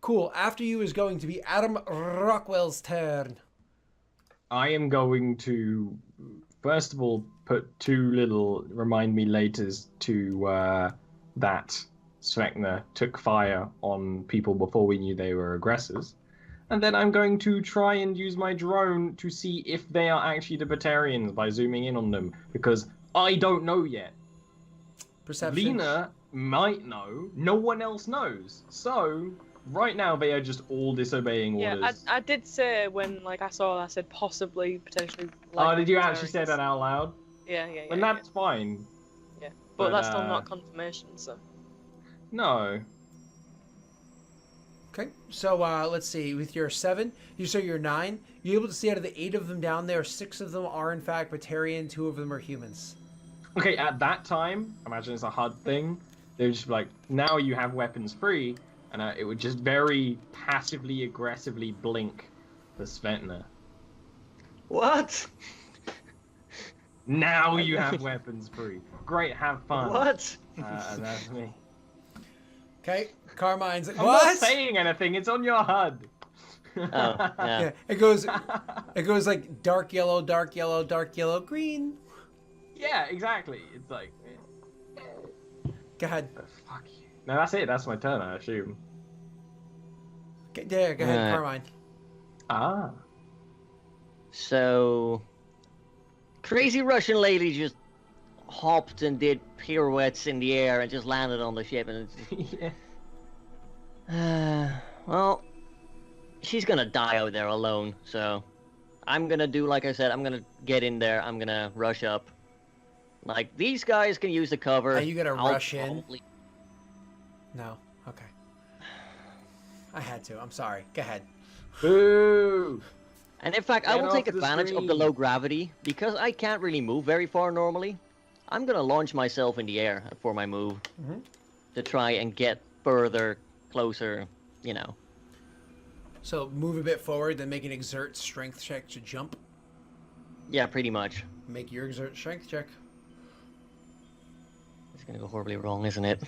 Cool. After you is going to be Adam Rockwell's turn. I am going to, first of all, put 2 little remind me laters to that Svekna took fire on people before we knew they were aggressors. And then I'm going to try and use my drone to see if they are actually the Batarians by zooming in on them, because I don't know yet. Perception. Lena might know. No one else knows. So right now they are just all disobeying orders. I did say when I saw that, I said possibly, potentially. Oh, did you actually say that out loud? Yeah. And that's fine. Yeah, but that's still not confirmation, so. No. Okay, so let's see. With your 7, you're 9. You're able to see out of the 8 of them down there, 6 of them are in fact Batarian, 2 of them are humans. Okay, at that time, imagine it's a HUD thing. They would just be like, now you have weapons free, and it would just very passively aggressively blink the Svetna. What? Now you have weapons free. Great, have fun. What? And that's me. Okay, Carmine's like, I'm what? not saying anything. It's on your HUD. Oh, yeah. Yeah, it goes like dark yellow, green. Yeah, exactly. It's like. Go ahead. Oh, fuck you. No, that's it. That's my turn, I assume. Okay, there, go ahead, Right. Carmine. Ah. So, crazy Russian lady just hopped and did pirouettes in the air and just landed on the ship, and Yeah. well, she's gonna die out there alone. So, I'm gonna do like I said. I'm gonna get in there. I'm gonna rush up. Like, these guys can use the cover. Are you gonna I'll rush in? probably- No. Okay. I had to. I'm sorry. Go ahead. Boo! And in fact, I Get will off take the advantage of the screen. low gravity because I can't really move very far normally. I'm gonna launch myself in the air for my move to try and get further, closer. You know. So move a bit forward, then make an exert strength check to jump. Yeah, pretty much. Make your exert strength check. It's gonna go horribly wrong, isn't it?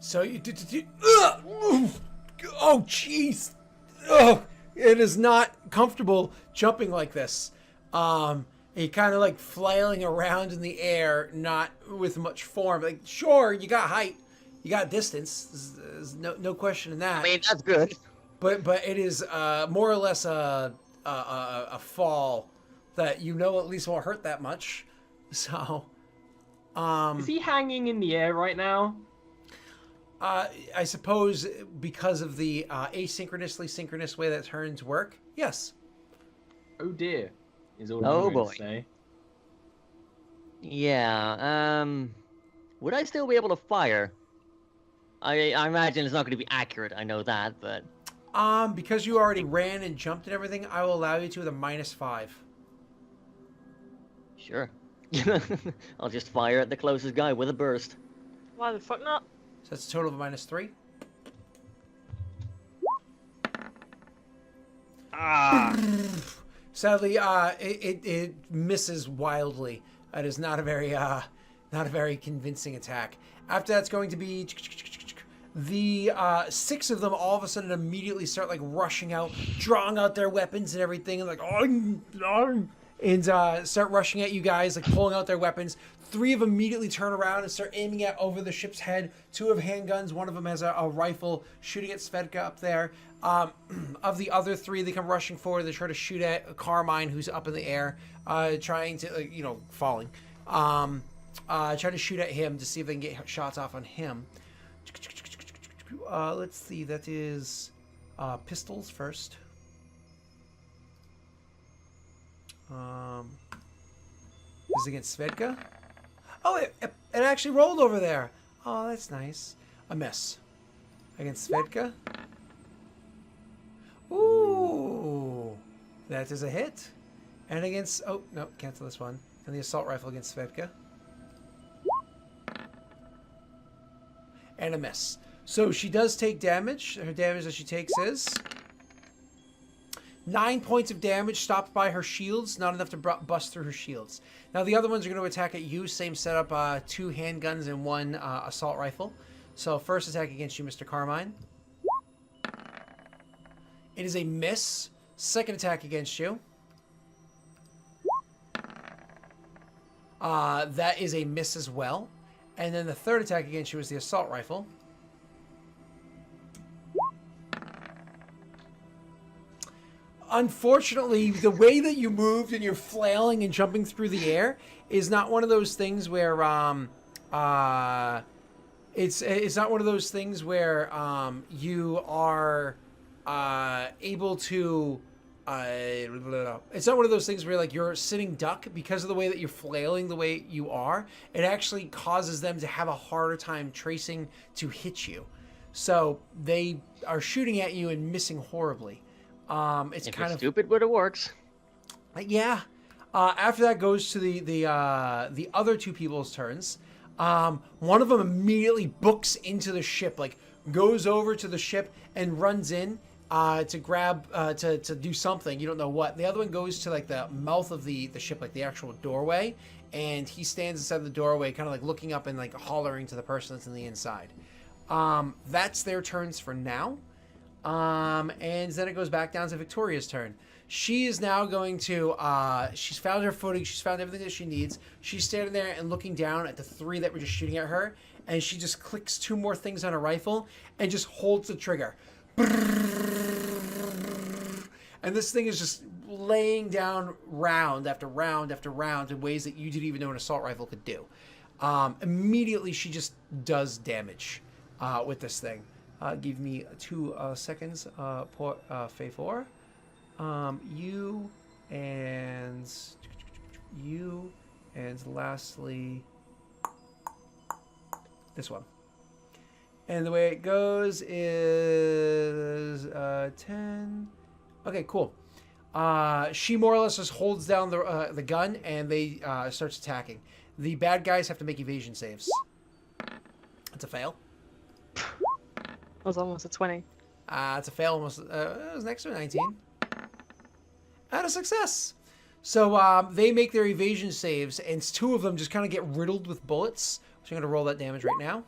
So you do. Oh, jeez. Oh, it is not comfortable jumping like this. You kind of like flailing around in the air, not with much form. Like, sure, you got height, you got distance. There's no question in that. I mean, that's good. But it is more or less a fall that at least won't hurt that much. So, Is he hanging in the air right now? I suppose because of the asynchronously synchronous way that turns work, yes. Oh dear. Is all Oh, I'm going boy. to say. Yeah. Would I still be able to fire? I imagine it's not going to be accurate. I know that, but Because you already ran and jumped and everything, I will allow you to with a -5. sure. I'll just fire at the closest guy with a burst. Why the fuck not? So that's a total of a -3. Ah. Sadly, it misses wildly. That is not a very convincing attack. After that's going to be the 6 of them. All of a sudden, immediately start like rushing out, drawing out their weapons and everything, and like and start rushing at you guys, like pulling out their weapons. 3 of them immediately turn around and start aiming at over the ship's head. 2 have handguns. 1 of them has a rifle shooting at Svedka up there. Of the other 3, they come rushing forward. They try to shoot at Carmine, who's up in the air, trying to, falling. Try to shoot at him to see if they can get shots off on him. Let's see. That is pistols first. This is against Svedka. Oh, it actually rolled over there. Oh, that's nice. A miss. Against Svedka. Ooh. That is a hit. And against... Oh, no. Cancel this one. And the assault rifle against Svedka. And a miss. So she does take damage. Her damage that she takes is 9 points of damage, stopped by her shields. Not enough to bust through her shields. Now the other ones are going to attack at you. Same setup, 2 handguns and 1 assault rifle. So first attack against you, Mr. Carmine. It is a miss. Second attack against you. That is a miss as well. And then the third attack against you is the assault rifle. Unfortunately, the way that you moved and you're flailing and jumping through the air is not one of those things where it's not one of those things where you are able to it's not one of those things where like you're sitting duck because of the way that you're flailing the way you are. It actually causes them to have a harder time tracing to hit you. So they are shooting at you and missing horribly. It's If kind it's of stupid, but it works. yeah. After that goes to the other two people's turns. One of them immediately books into the ship, like goes over to the ship and runs in to grab to do something. You don't know what. The other one goes to like the mouth of the ship, like the actual doorway, and he stands inside the doorway, kind of like looking up and like hollering to the person that's in the inside. That's their turns for now. And then it goes back down to Victoria's turn. She is now going to, she's found her footing. She's found everything that she needs. She's standing there and looking down at the three that were just shooting at her. And she just clicks two more things on her rifle and just holds the trigger. And this thing is just laying down round after round after round in ways that you didn't even know an assault rifle could do. Immediately, she just does damage with this thing. Give me 2 seconds. Fay 4. You and lastly this one. And the way it goes is 10. Okay, cool. She more or less just holds down the gun and they starts attacking. The bad guys have to make evasion saves. It's a fail. That was almost a 20. It's a fail almost. It was next to a 19. And a success. So they make their evasion saves, and two of them just kind of get riddled with bullets. So I'm going to roll that damage right now.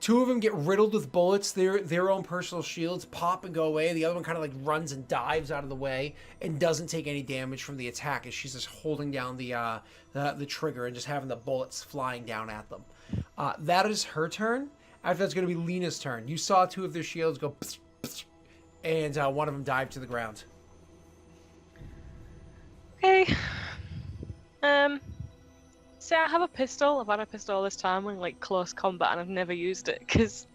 Two of them get riddled with bullets. Their own personal shields pop and go away. The other one kind of like runs and dives out of the way and doesn't take any damage from the attack as she's just holding down the trigger and just having the bullets flying down at them. That is her turn. After that's going to be Lena's turn. You saw two of their shields go pss, pss, and one of them dived to the ground. Okay. See, I have a pistol. I've had a pistol all this time in like close combat, and I've never used it because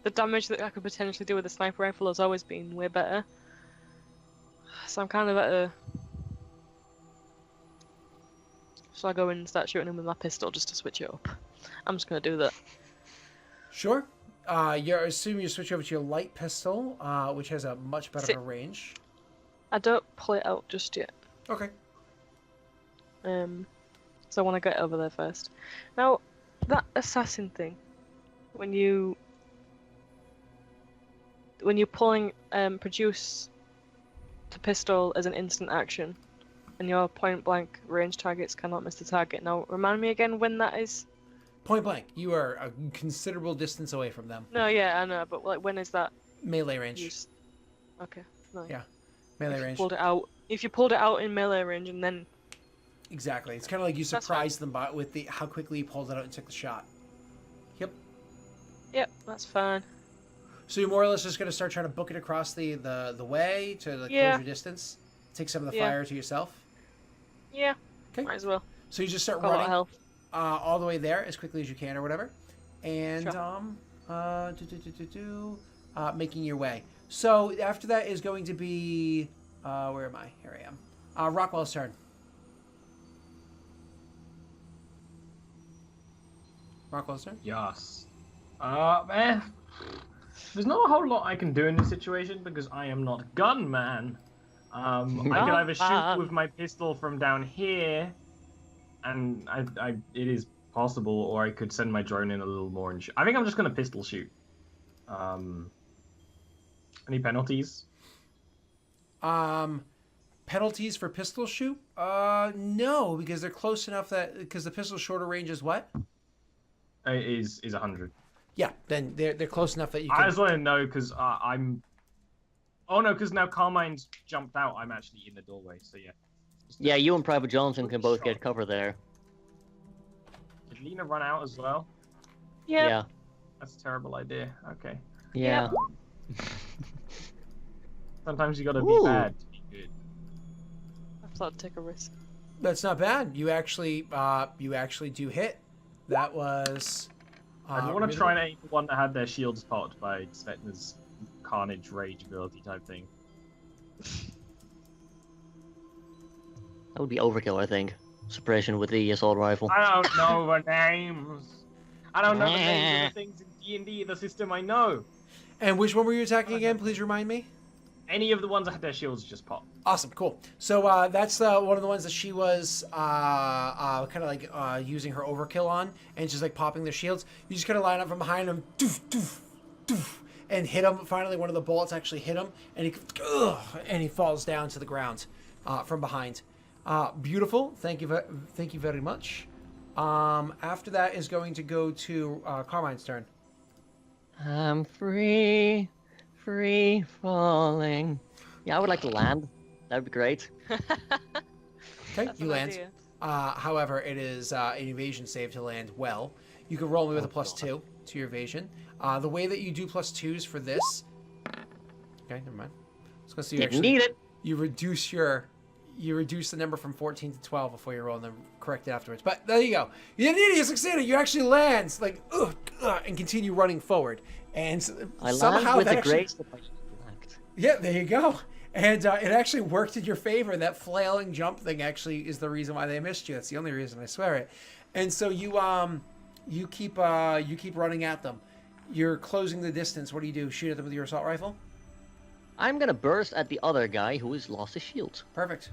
the damage that I could potentially do with a sniper rifle has always been way better. So I'm kind of at a. Shall I go in and start shooting him with my pistol just to switch it up? I'm just gonna do that. Sure. You're assuming you switch over to your light pistol, which has a much better range. I don't pull it out just yet. Okay. So I want to get over there first. Now, that assassin thing, when you're pulling produce to pistol as an instant action, and your point blank range targets cannot miss the target. Now, remind me again when that is. Point blank. You are a considerable distance away from them. No, yeah, I know, but like when is that? Melee range. Used? Okay. No. Yeah. Melee range. Pulled it out. If you pulled it out in melee range and then. Exactly. It's kind of like you surprised them by with how quickly you pulled it out and took the shot. Yep. Yep, that's fine. So you're more or less just going to start trying to book it across the way to like, close your distance? Take some of the fire to yourself? Yeah. Okay. Might as well. So you just start Got a lot of running health. all the way there as quickly as you can or whatever. And Sure. Making your way. So after that is going to be... where am I? Here I am. Rockwell's turn. Rockwell's turn? Yes. There's not a whole lot I can do in this situation because I am not gunman. I could either shoot with my pistol from down here, and it is possible, or I could send my drone in a little more and shoot. I think I'm just gonna pistol shoot. Any penalties? Penalties for pistol shoot? No, because they're close enough that because the pistol's shorter range is what? Is 100. Yeah, then they're close enough that you I can. just want to know because I'm. Oh no, because now Carmine's jumped out. I'm actually in the doorway. So yeah. Yeah, you and Private Johnson Quick can both shot. get cover there. Did Lena run out as well? Yeah. Yeah. That's a terrible idea. Okay. Yeah. Sometimes you gotta be Ooh. bad to be good. I thought I'd take a risk. That's not bad. You actually do hit. That was. I want to really- try and aim the one that had their shields popped by Svetna's Carnage Rage ability type thing. That would be overkill, I think. Suppression with the assault rifle. I don't know the names. I don't know the names of the things in D&D, the system I know. And which one were you attacking again? Please remind me. Any of the ones that had their shields just pop. Awesome, cool. So that's one of the ones that she was kind of like using her overkill on, and just like popping their shields. You just kind of line up from behind them, doof, doof, doof, and hit him. Finally, one of the bullets actually hit him, and he falls down to the ground from behind. Beautiful. Thank you very much. After that is going to go to Carmine's turn. I'm free falling. Yeah, I would like to land. That would be great. Okay, That's you an land. idea. However, it is an evasion save to land well. You can roll me with a +2 to your evasion. The way that you do +2s for this. Okay, never mind. Let's go see. You Didn't need it. You reduce the number from 14 to 12 before you roll, and then correct it afterwards. But there you go. You didn't need it. You succeeded. You actually land like and continue running forward. And I somehow land with that the actually, grace that I lacked. yeah, there you go. And it actually worked in your favor. That flailing jump thing actually is the reason why they missed you. That's the only reason, I swear it. And so you keep running at them. You're closing the distance. What do? Shoot at them with your assault rifle? I'm gonna burst at the other guy who has lost his shield. Perfect.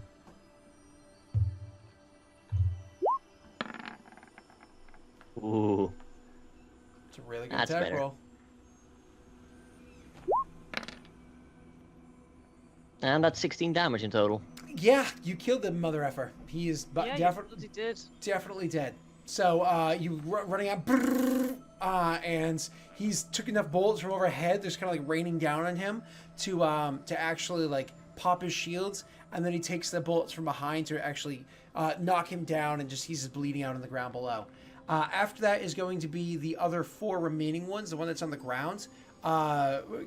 Ooh. It's a really good That's attack better. roll. And that's 16 damage in total. Yeah, you killed the mother effer. He is Yeah, you bloody did. definitely dead. So you running out, and he's took enough bullets from overhead. There's kind of like raining down on him to actually like pop his shields, and then he takes the bullets from behind to actually knock him down, and he's just bleeding out on the ground below. After that is going to be the other 4 remaining ones. The one that's on the ground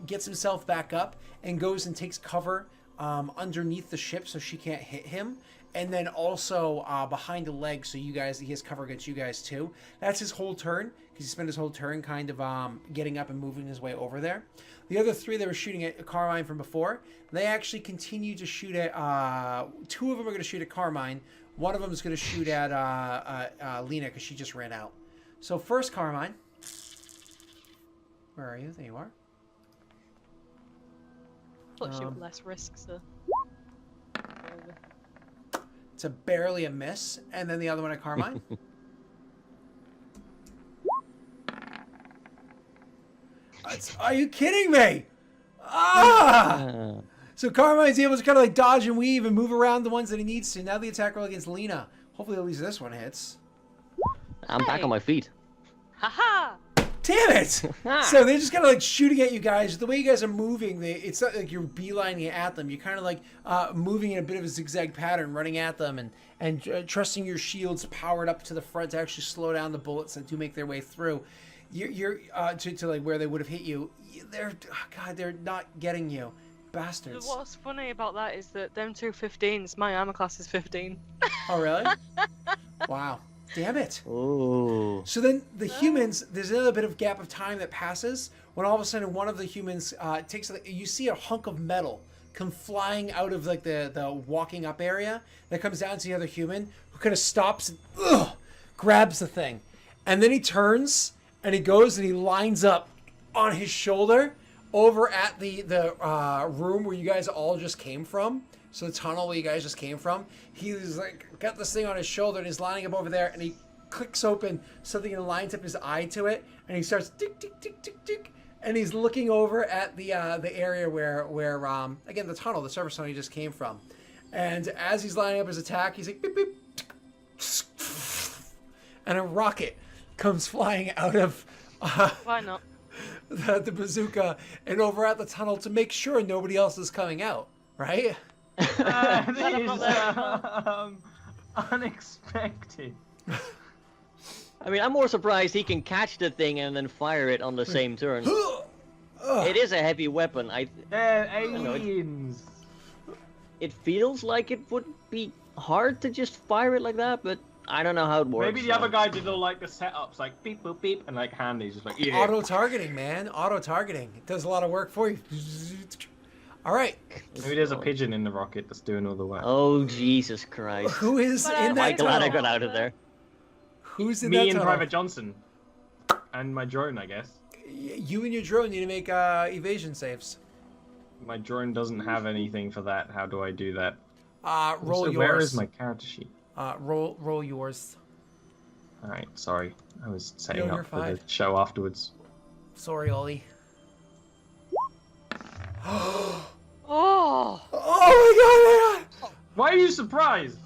gets himself back up and goes and takes cover underneath the ship so she can't hit him. And then also behind the leg, so he has cover against you guys too. That's his whole turn, because he spent his whole turn kind of getting up and moving his way over there. The other 3 that were shooting at Carmine from before, they actually continue to shoot at, 2 of them are going to shoot at Carmine. One of them is going to shoot at Lena, because she just ran out. So first, Carmine. Where are you? There you are. Puts you with less risk, so. It's barely a miss. And then the other one at Carmine. Are you kidding me? Ah! So Carmine's able to kind of like dodge and weave and move around the ones that he needs to. Now the attack roll against Lena. Hopefully at least this one hits. I'm back on my feet. Haha! Damn it! So they're just kind of like shooting at you guys. The way you guys are moving, it's not like you're beelining at them. You're kind of like moving in a bit of a zigzag pattern, running at them, and trusting your shields powered up to the front to actually slow down the bullets that do make their way through. You're to like where they would have hit you. They're not getting you, bastards. What's funny about that is that them 2 15s, my armor class is 15. Oh really? Wow. Damn it. Ooh. So then the humans, there's another bit of gap of time that passes when all of a sudden one of the humans you see a hunk of metal come flying out of like the walking up area that comes down to the other human, who kind of stops and grabs the thing. And then he turns and he goes and he lines up on his shoulder over at the room where you guys all just came from. So the tunnel where you guys just came from, he's like got this thing on his shoulder and he's lining up over there, and he clicks open something and lines up his eye to it, and he starts tick tick tick tick tick, and he's looking over at the area where again the tunnel, the service tunnel he just came from, and as he's lining up his attack, he's like beep beep, and a rocket comes flying out of Why not? the bazooka and over at the tunnel to make sure nobody else is coming out, right? This is unexpected. I mean, I'm more surprised he can catch the thing and then fire it on the same turn. It is a heavy weapon. They're know, aliens. it feels like it would be hard to just fire it like that, but I don't know how it works. Maybe the other guy did all like the setups, like beep boop beep, and like handy's just like yeah. Auto targeting, man. Auto targeting. It does a lot of work for you. All right. Maybe there's a pigeon in the rocket that's doing all the work. Oh, Jesus Christ. Who is But in I'm that Glad I tunnel? got out of there. Who's in Me that and tunnel? Private Johnson, and my drone, I guess. You and your drone need to make evasion saves. My drone doesn't have anything for that. How do I do that? Roll Also, yours. where is my character sheet? Roll yours. All right, sorry. I was setting No, you're up for the fine. show afterwards. Sorry, Ollie. Oh! Oh my god! Why are you surprised?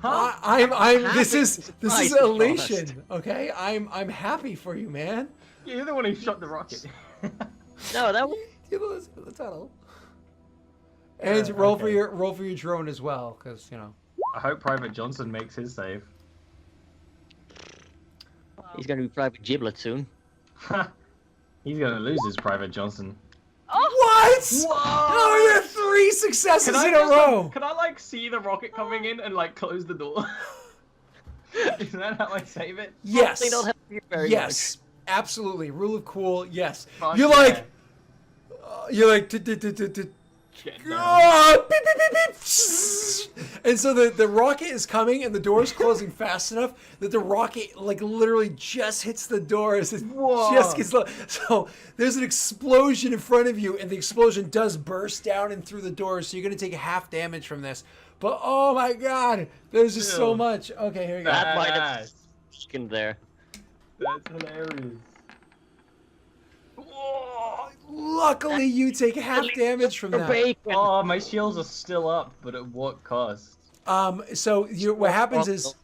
Huh? I'm happy this is surprised, to be elation. Okay, I'm happy for you, man. You're the one who shot the rocket. No, that was... Give us the tunnel. And roll for your drone as well, because you know. I hope Private Johnson makes his save. He's gonna be Private Giblet soon. He's gonna lose his Private Johnson. What? Whoa! Oh, you have 3 successes in a row. Can I like see the rocket coming in and like close the door? Is that how I save it? Yes. They don't help you very Yes. Absolutely. Rule of cool. Yes. Fuck You're yeah. like. You're like. Get down. Oh, beep, beep, beep, beep. And so the rocket is coming and the door is closing fast enough that the rocket like literally just hits the door as it Whoa. just gets low. So there's an explosion in front of you and the explosion does burst down and through the door, so you're gonna take half damage from this. But oh my god, there's just so Ew. much. Okay, here we go. That might have Badass. sticking there. That's hilarious. Oh, luckily you take half damage from that. Bacon. Oh, my shields are still up, but at what cost? So what happens is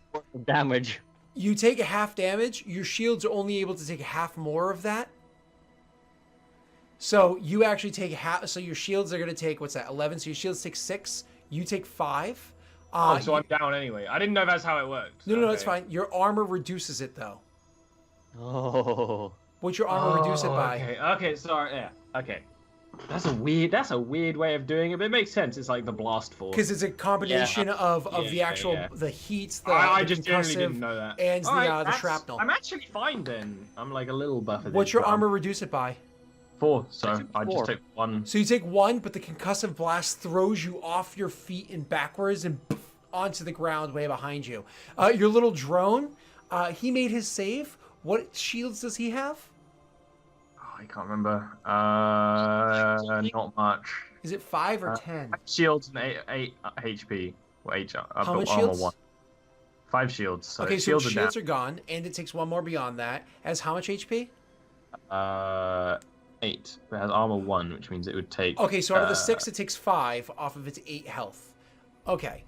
Damage. you take a half damage, your shields are only able to take half more of that. So you actually take half, so your shields are going to take, what's that, 11? So your shields take 6, you take 5. So I'm down anyway. I didn't know that's how it worked. No, Okay. it's fine. Your armor reduces it, though. Oh. What's your armor reduce it by? Okay, sorry, yeah, okay. That's a weird way of doing it, but it makes sense. It's like the blast force. Because it's a combination of the Yeah, actual, yeah. the heat, I the just generally concussive, didn't know that. and All right, the that's- shrapnel. I'm actually fine then. I'm like a little buffer. What's your armor reduce it by? 4, so I 4. just took 1. So you take 1, but the concussive blast throws you off your feet and backwards and poof, onto the ground way behind you. Your little drone, he made his save. What shields does he have? Oh, I can't remember. Not much. Is it 5 or 10? Shields and 8 HP. Well, How much armor shields? 1. 5 shields. So Okay, so shields shields are are gone, and it takes 1 more beyond that. As how much HP? down. 8. It has armor 1, which means it would take. Okay, so out of the 6, it takes 5 off of its 8 health. Okay.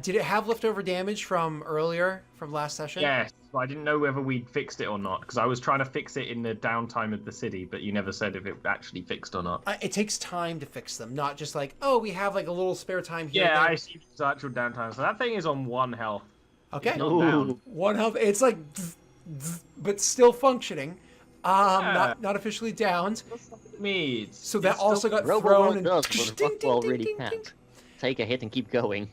Did it have leftover damage from earlier, from last session? Yes, but I didn't know whether we'd fixed it or not because I was trying to fix it in the downtime of the city, but you never said if it actually fixed or not. It takes time to fix them, not just like, oh, we have like a little spare time here. Yeah, and I there. see it's actual downtime. So that thing is on 1 health. Okay. It's not down. 1 health. It's like, but still functioning. Yeah. Not officially downed. Me. So that it's also still- got Robo thrown Rogue and does, but ding, ding, Rockwell ding, really ding, can't. ding. Take a hit and keep going.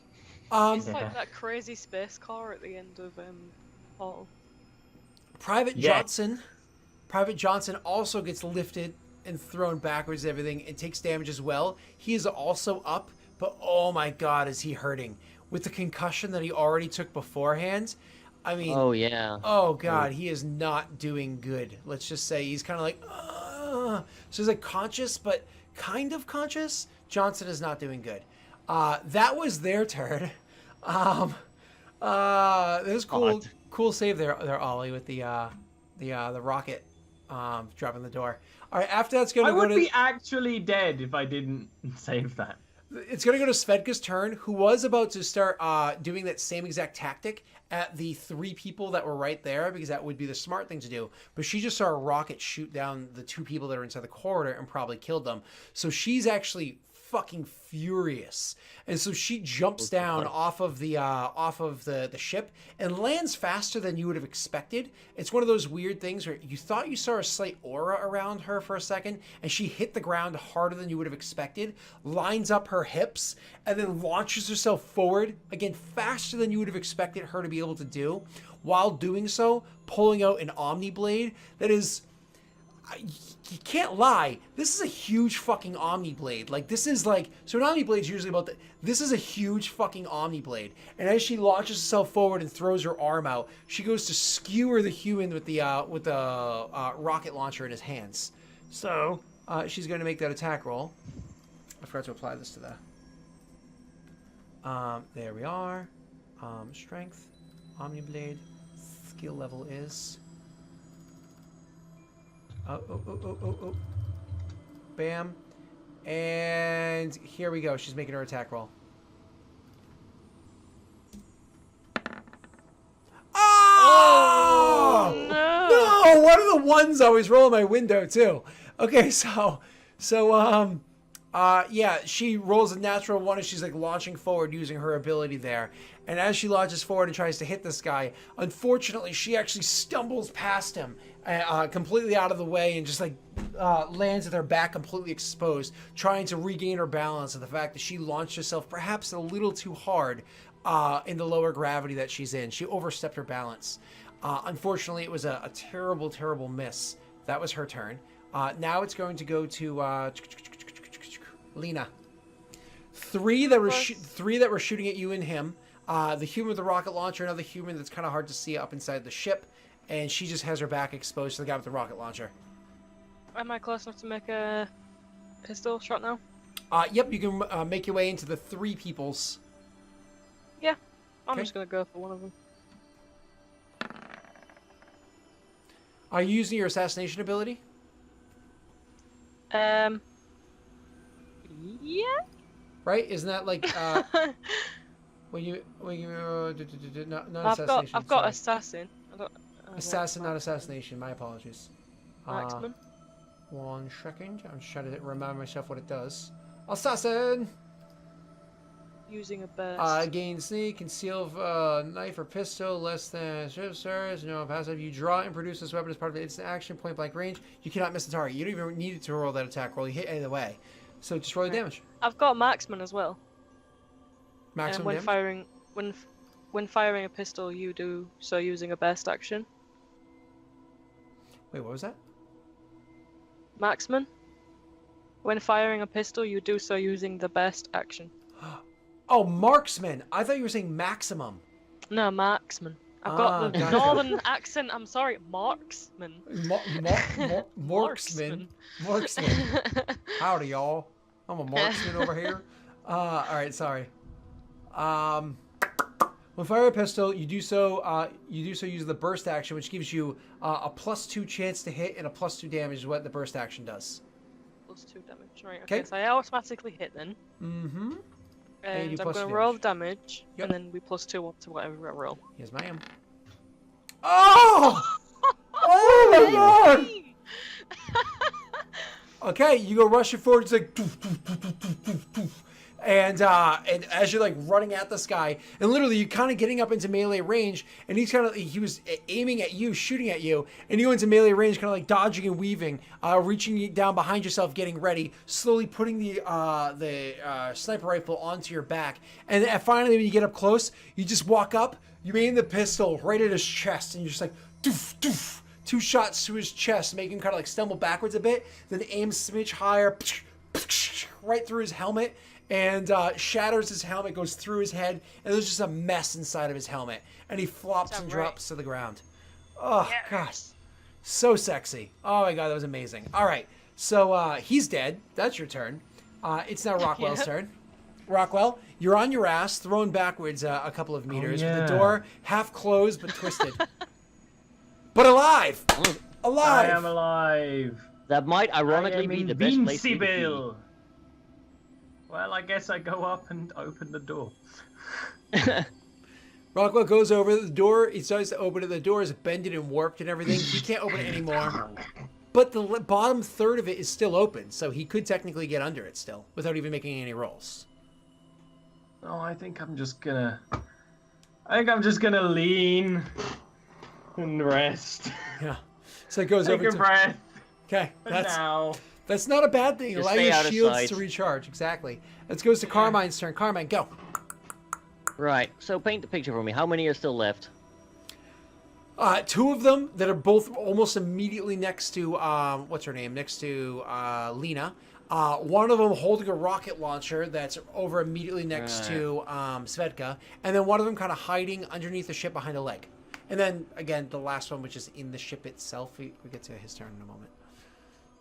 It's Yeah. like that crazy space car at the end of Portal. Private Yeah. Johnson also gets lifted and thrown backwards and everything and takes damage as well. He is also up, but oh my god, is he hurting. With the concussion that he already took beforehand, I mean, Oh yeah. oh god, he is not doing good. Let's just say he's kind of like, so he's like conscious, but kind of conscious. Johnson is not doing good. That was their turn. It was cool. God. Cool save there, Ollie, with the rocket dropping the door. All right, after that's I gonna go would to. be actually dead if I didn't save that. It's going to go to Svedka's turn, who was about to start doing that same exact tactic at the 3 people that were right there, because that would be the smart thing to do. But she just saw a rocket shoot down the 2 people that are inside the corridor and probably killed them. So she's actually fucking furious, and so she jumps down off of the ship and lands faster than you would have expected. It's one of those weird things where you thought you saw a slight aura around her for a second, and she hit the ground harder than you would have expected, lines up her hips, and then launches herself forward again faster than you would have expected her to be able to do, while doing so pulling out an Omni Blade that is, you can't lie, this is a huge fucking Omni Blade. Like, this is like, so an Omni Blade's usually about this is a huge fucking Omni Blade. And as she launches herself forward and throws her arm out, she goes to skewer the human with the rocket launcher in his hands. So, she's going to make that attack roll. I forgot to apply this to the... there we are. Strength, Omni Blade, skill level is... Oh. Bam. And here we go. She's making her attack roll. Oh! No! One of the ones always roll in my window, too. Okay, yeah, she rolls a natural 1 as she's like launching forward using her ability there. And as she launches forward and tries to hit this guy, unfortunately, she actually stumbles past him completely out of the way and just like lands with her back completely exposed, trying to regain her balance of the fact that she launched herself perhaps a little too hard in the lower gravity that she's in. She overstepped her balance. Unfortunately, it was a terrible, terrible miss. That was her turn. Now it's going to go to Lena. 3 that were shooting at you and him. The human with the rocket launcher, another human that's kind of hard to see up inside the ship, and she just has her back exposed to the guy with the rocket launcher. Am I close enough to make a pistol shot now? Yep, you can make your way into the 3 peoples. Yeah, I'm Okay. just gonna go for one of them. Are you using your assassination ability? Yeah. Right? Isn't that like when you not assassination? I've got sorry. assassin. Assassin, not assassination. My apologies. Marksman. 1 second. I'm just trying to remind myself what it does. Assassin. Using a burst. Gain sneak, conceal knife or pistol less than sirs. No passive. You draw and produce this weapon as part of an instant action, point blank range. You cannot miss the target. You don't even need to roll that attack roll. You hit either way. So just roll the damage. I've got marksman as well. Maximum when damage. when firing a pistol, you do so using a burst action. Wait, what was that? Marksman. When firing a pistol, you do so using the burst action. Oh, marksman. I thought you were saying maximum. No, marksman. I've got the gotcha. northern accent. I'm sorry, marksman. Marksman. Marksman. Howdy, y'all. I'm a marksman over here. All right, sorry. When fire a pistol, you do so use the burst action, which gives you a +2 chance to hit and a +2 damage is what the burst action does. +2 damage. Right. Okay. Okay. So I automatically hit then. Mm-hmm. And you And I'm plus going to two roll damage. damage, Yep. and then we +2 to whatever I roll. Yes, ma'am. Oh! Oh my god! Okay, you go rushing forward. It's like doof, doof, doof, doof, doof, doof, doof. And as you're like running at this guy, and literally you're kind of getting up into melee range, and he was aiming at you, shooting at you, and you go into melee range, kind of like dodging and weaving, reaching down behind yourself, getting ready, slowly putting the sniper rifle onto your back, and then finally when you get up close, you just walk up, you aim the pistol right at his chest, and you're just like doof doof. 2 shots to his chest, make him kind of like stumble backwards a bit, then aim smidge higher, right through his helmet, and shatters his helmet, goes through his head, and there's just a mess inside of his helmet, and he flops and drops to the ground. Oh, gosh. So sexy. Oh my god, that was amazing. All right, so he's dead. That's your turn. It's now Rockwell's turn. Rockwell, you're on your ass, thrown backwards a couple of meters, with the door half closed but twisted. But alive! Alive! I am alive. That might ironically be the best place for you to be. Invincible. Well, I guess I go up and open the door. Rockwell goes over the door. He starts to open it. The door is bended and warped and everything. He can't open it anymore. But the bottom third of it is still open, so he could technically get under it still without even making any rolls. Oh, I think I'm just gonna lean and rest. Yeah. So it goes Take over a to. breath Okay, for now. that's not a bad thing. Just Allow stay your out of shields sight. to recharge. Exactly. Let's goes to Carmine's turn. Carmine, go. Right. So paint the picture for me. How many are still left? Two of them that are both almost immediately next to what's her name? Next to Lena. One of them holding a rocket launcher that's over immediately next to Svedka, and then one of them kind of hiding underneath the ship behind a leg. And then again, the last one, which is in the ship itself. We get to his turn in a moment.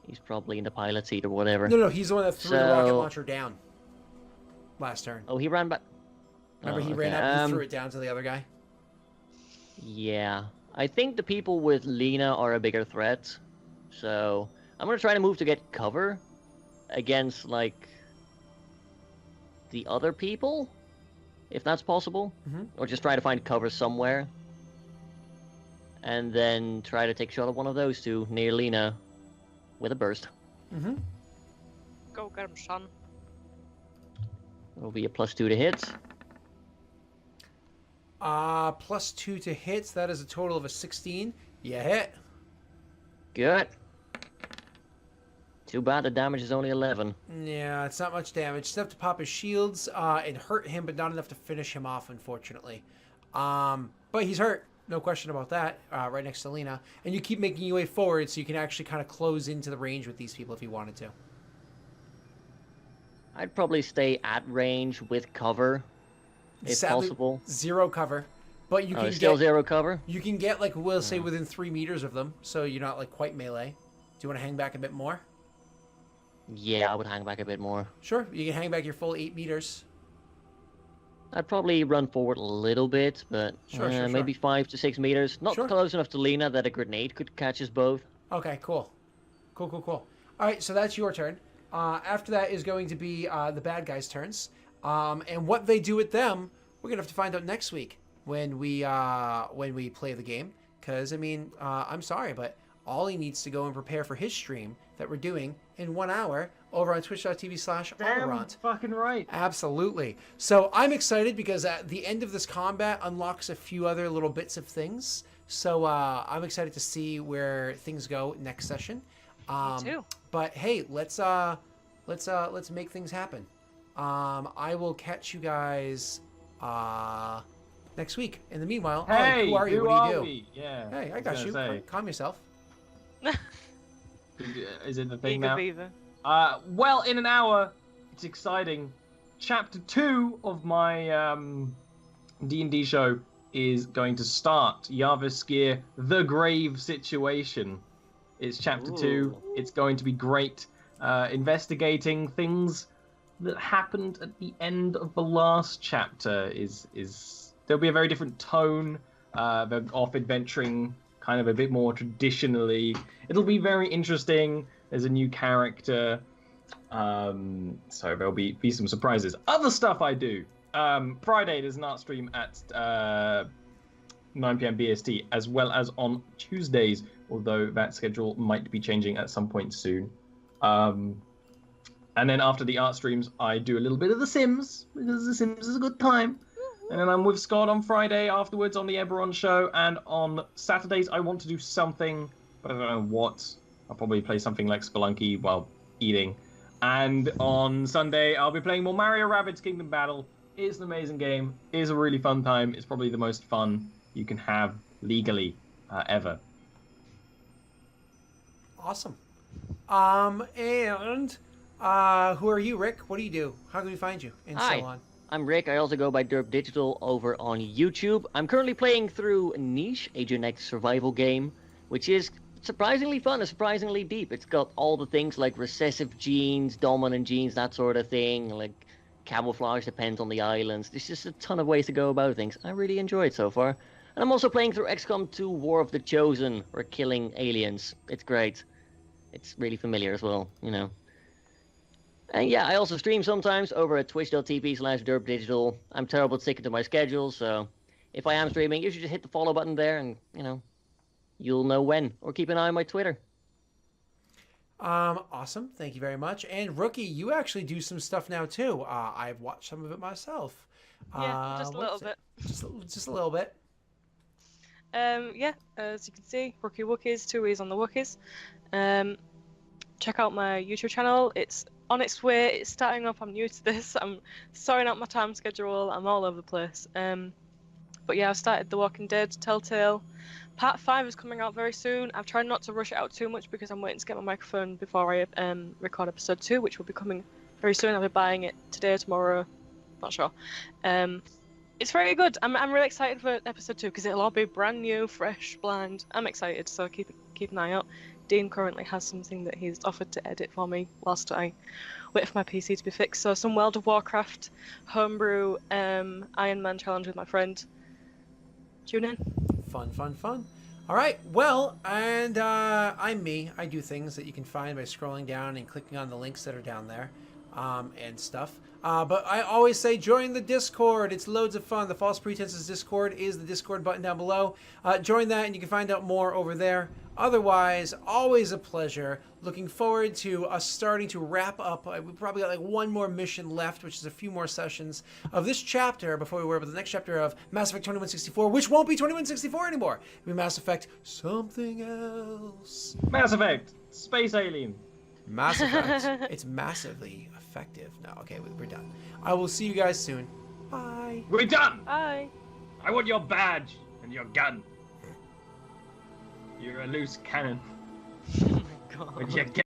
He's probably in the pilot seat or whatever. No, he's the one that threw the rocket So- launcher down. Last turn. Oh, he ran back. Remember, he ran up and threw it down to the other guy. Yeah. I think the people with Lena are a bigger threat. So I'm gonna try to move to get cover against like the other people, if that's possible. Mhm. Or just try to find cover somewhere. And then try to take shot at one of those two near Lena with a burst. Mm-hmm. Go get him, son. It'll be a +2 to hit. +2 to hits. That is a total of a 16. You hit. Good. Too bad the damage is only 11. Yeah, it's not much damage. It's enough to pop his shields and hurt him, but not enough to finish him off, unfortunately. But he's hurt. No question about that. Right next to Lena. And you keep making your way forward so you can actually kind of close into the range with these people if you wanted to. I'd probably stay at range with cover, if Sadly, possible. 0 cover. But you Oh, can still get 0 cover? you can get like we'll say within 3 meters of them, so you're not like quite melee. Do you want to hang back a bit more? Yeah, I would hang back a bit more. Sure, you can hang back your full 8 meters. I'd probably run forward a little bit, but Sure. maybe 5 to 6 meters. Not Sure. close enough to Lena that a grenade could catch us both. Okay, cool. Cool. All right, so that's your turn. After that is going to be the bad guys' turns. And what they do with them, we're going to have to find out next week when we play the game. Because, I mean, I'm sorry, but Ollie needs to go and prepare for his stream that we're doing in 1 hour over on twitch.tv/Ollerant. Fucking right. Absolutely. So I'm excited because at the end of this combat unlocks a few other little bits of things. So I'm excited to see where things go next session. Me too. But hey, let's make things happen. I will catch you guys next week. In the meanwhile, Ollie, Hey, who are you? What do you do? we? Yeah. Hey, I was got gonna you. say, Calm yourself. is it the thing Eager now? beaver. Well, in an hour, it's exciting. Chapter 2 of my D&D show is going to start. Yaviskir, The Grave Situation. It's chapter 2. Ooh. It's going to be great. Investigating things that happened at the end of the last chapter is there'll be a very different tone. They're off adventuring kind of a bit more traditionally. It'll be very interesting. There's a new character. So there'll be some surprises. Other stuff I do. Friday there's an art stream at 9 p.m. BST, as well as on Tuesdays, although that schedule might be changing at some point soon. And then after the art streams, I do a little bit of The Sims, because The Sims is a good time. And then I'm with Scott on Friday afterwards on the Eberron show, and on Saturdays I want to do something, but I don't know what. I'll probably play something like Spelunky while eating. And on Sunday, I'll be playing more Mario Rabbids Kingdom Battle. It's an amazing game. It's a really fun time. It's probably the most fun you can have legally ever. Awesome. And who are you, Rick? What do you do? How can we find you? And Hi. so on. I'm Rick. I also go by Derp Digital over on YouTube. I'm currently playing through Niche, a Gen X survival game, which is surprisingly fun and surprisingly deep. It's got all the things like recessive genes, dominant genes, that sort of thing. Like camouflage depends on the islands. There's just a ton of ways to go about things. I really enjoy it so far. And I'm also playing through XCOM 2 War of the Chosen, or Killing Aliens. It's great. It's really familiar as well, you know. And yeah, I also stream sometimes over at twitch.tv/derpdigital. I'm terrible at sticking to my schedule, so if I am streaming, you should just hit the follow button there and, you'll know when. Or keep an eye on my Twitter. Awesome. Thank you very much. And Rookie, you actually do some stuff now too. I've watched some of it myself. Yeah, just a little bit. Just a little bit. Yeah, as you can see, Rookie Wookies, 2 E's on the Wookies. Check out my YouTube channel. It's on its way. It's starting up. I'm new to this. I'm sorting out my time schedule. I'm all over the place. But yeah, I've started The Walking Dead Telltale. Part 5 is coming out very soon. I've tried not to rush it out too much because I'm waiting to get my microphone before I record episode 2, which will be coming very soon. I'll be buying it today, tomorrow, not sure. It's very good. I'm really excited for episode 2 because it'll all be brand new, fresh, bland. I'm excited, so keep an eye out. Dean currently has something that he's offered to edit for me whilst I wait for my PC to be fixed. So some World of Warcraft homebrew Iron Man challenge with my friend. Tune in. Fun. All right. Well, and I'm me. I do things that you can find by scrolling down and clicking on the links that are down there and stuff. But I always say join the Discord. It's loads of fun. The False Pretenses Discord is the Discord button down below. Join that and you can find out more over there. Otherwise, always a pleasure. Looking forward to us starting to wrap up. We've probably got like one more mission left, which is a few more sessions of this chapter before we worry about the next chapter of Mass Effect 2164, which won't be 2164 anymore. It'll be Mass Effect something else. Mass Effect, space alien. Mass Effect. It's massively effective. No, okay, we're done. I will see you guys soon. Bye. We're done. Bye. I want your badge and your gun. You're a loose cannon. Oh my god. Would you get